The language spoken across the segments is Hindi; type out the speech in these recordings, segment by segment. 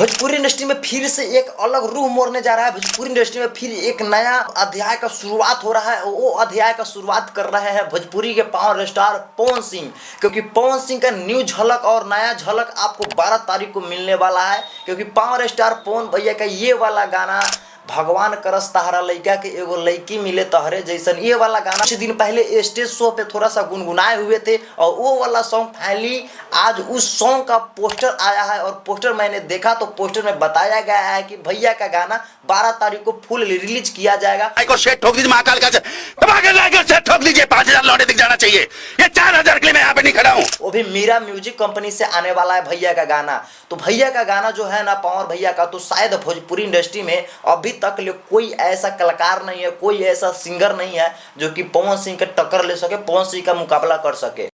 भोजपुरी इंडस्ट्री में फिर से एक अलग रूह मोड़ने जा रहा है। भोजपुरी इंडस्ट्री में फिर एक नया अध्याय का शुरुआत हो रहा है। वो अध्याय का शुरुआत कर रहे हैं भोजपुरी के पावर स्टार पवन सिंह, क्योंकि पवन सिंह का न्यू झलक और नया झलक आपको 12 तारीख को मिलने वाला है। क्योंकि पावर स्टार पवन भैया का ये वाला गाना भगवान करस तहरा लइका के एगो लइकी मिले तहरे जैसन, ये वाला गाना कुछ दिन पहले स्टेज शो पे थोड़ा सा गुनगुनाए हुए थे और वो वाला सॉन्ग फाइनली आज उस सॉन्ग का पोस्टर आया है। और पोस्टर मैंने देखा तो पोस्टर में बताया गया है कि भैया का गाना 12 तारीख को फुल रिलीज किया जाएगा। ठोक दीजिए महाकाल का ठोक दीजिए, 5000 लौटे दिख जाना चाहिए। ये 4000 के लिए मैं यहाँ पे नहीं खड़ा हूँ। वो भी मीरा म्यूजिक कंपनी से आने वाला है भैया का गाना। तो भैया का गाना जो है ना पवन भैया का, तो शायद भोजपुरी इंडस्ट्री में अभी तक ले कोई ऐसा कलाकार नहीं है, कोई ऐसा सिंगर नहीं है जो कि पवन सिंह के टक्कर ले सके, पवन सिंह का मुकाबला कर सके।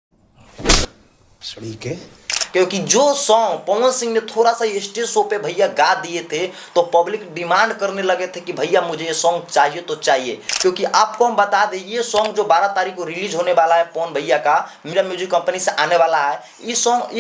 क्योंकि जो सॉन्ग पवन सिंह ने थोड़ा सा स्टेज शो पे भैया गा दिए थे तो पब्लिक डिमांड करने लगे थे कि भैया मुझे ये सॉन्ग चाहिए तो चाहिए। क्योंकि आपको हम बता दें ये सॉन्ग जो 12 तारीख को रिलीज होने वाला है पवन भैया का, मीरा म्यूजिक कंपनी से आने वाला है। ये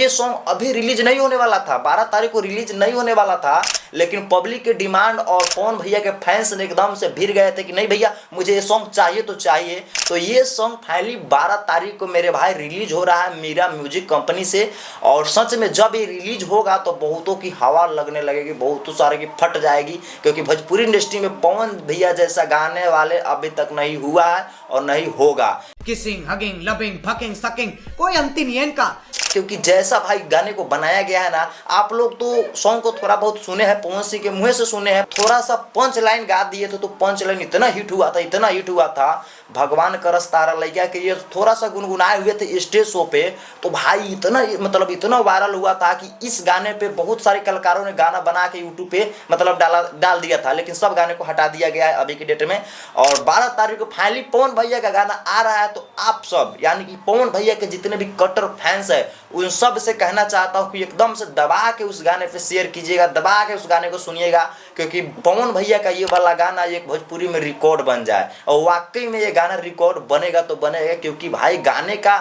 सॉन्ग अभी रिलीज नहीं होने वाला था, 12 तारीख को रिलीज नहीं होने वाला था, लेकिन पब्लिक के डिमांड और पवन भैया के फैंस ने एकदम से भिड़ गए थे कि नहीं भैया मुझे ये सॉन्ग चाहिए तो चाहिए। तो ये सॉन्ग फाइनली 12 तारीख को मेरे भाई रिलीज हो रहा है मीरा म्यूजिक कंपनी से। और सच में जब ये रिलीज होगा तो बहुतों की हवा लगने लगेगी, बहुतों सारे की फट जाएगी। क्योंकि भोजपुरी इंडस्ट्री में पवन भैया जैसा गाने वाले अभी तक नहीं हुआ है और नहीं होगा। Kissing, hugging, loving, fucking, sucking, कोई अंतिम नहीं है इनका। क्योंकि जैसा भाई गाने को बनाया गया है ना, आप लोग तो सॉन्ग को थोड़ा बहुत सुने हैं, पवन सिंह के मुंह से सुने हैं, थोड़ा सा पंच लाइन गा दिए थे तो पंच लाइन इतना हिट हुआ था, इतना हिट हुआ था भगवान करस तारा लइका के ये थोड़ा सा गुनगुनाए हुए थे स्टेज शो पे। तो भाई इतना वायरल हुआ था कि इस गाने पे बहुत सारे कलाकारों ने गाना बना के यूट्यूब पे डाल दिया था, लेकिन सब गाने को हटा दिया गया है अभी के डेट में। और 12 तारीख को फाइनली पवन भैया का गाना आ रहा है। तो आप सब यानी कि पवन भैया के जितने भी कट्टर फैंस है उन सब से कहना चाहता हूँ कि एकदम से दबा के उस गाने पे शेयर कीजिएगा, दबा के उस गाने को सुनिएगा। क्योंकि पवन भैया का ये वाला गाना एक भोजपुरी में रिकॉर्ड बन जाए, और वाकई में ये गाना रिकॉर्ड बनेगा तो बनेगा। क्योंकि भाई गाने का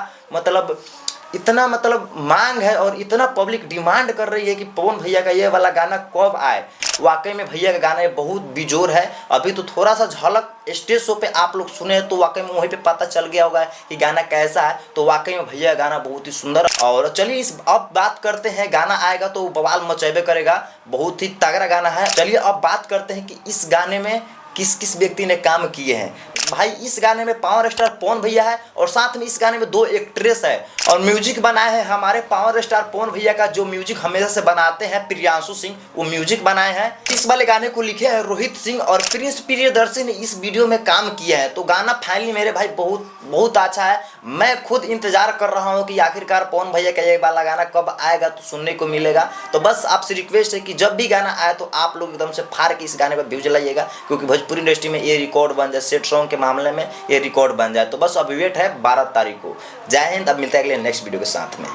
इतना मांग है और इतना पब्लिक डिमांड कर रही है कि पवन भैया का ये वाला गाना कब आए। वाकई में भैया का गाना बहुत बेजोर है। अभी तो थोड़ा सा झलक स्टेज शो पे आप लोग सुने तो वाकई में वहीं पे पता चल गया होगा कि गाना कैसा है। तो वाकई में भैया का गाना बहुत ही सुंदर। और चलिए अब बात करते हैं, गाना आएगा तो बवाल मचेबे करेगा, बहुत ही तगड़ा गाना है। चलिए अब बात करते हैं कि इस गाने में किस किस व्यक्ति ने काम किए हैं। भाई इस गाने में पावर स्टार पवन भैया है और साथ में इस गाने में 2 एक्ट्रेस है। और म्यूजिक बनाए हैं हमारे पावर स्टार पवन भैया का, जो म्यूजिक हमेशा से बनाते हैं प्रियांशु सिंह, वो म्यूजिक बनाए हैं। इस वाले गाने को लिखे हैं रोहित सिंह और प्रिंस प्रियदर्शी ने इस वीडियो में काम किया है। तो गाना फाइनली मेरे भाई बहुत अच्छा है। मैं खुद इंतजार कर रहा हूँ कि आखिरकार पवन भैया का ये वाला गाना कब आएगा तो सुनने को मिलेगा। तो बस आपसे रिक्वेस्ट है कि जब भी गाना आए तो आप लोग एकदम से फाड़ के इस गाने पर व्यूज लाइएगा, क्योंकि भोजपुरी इंडस्ट्री में ये रिकॉर्ड बन जाए, सेट सॉन्ग के मामले में ये रिकॉर्ड बन जाए। तो बस अब वेट है 12 तारीख को। जय हिंद। अब मिलते हैं अगले नेक्स्ट वीडियो के साथ में।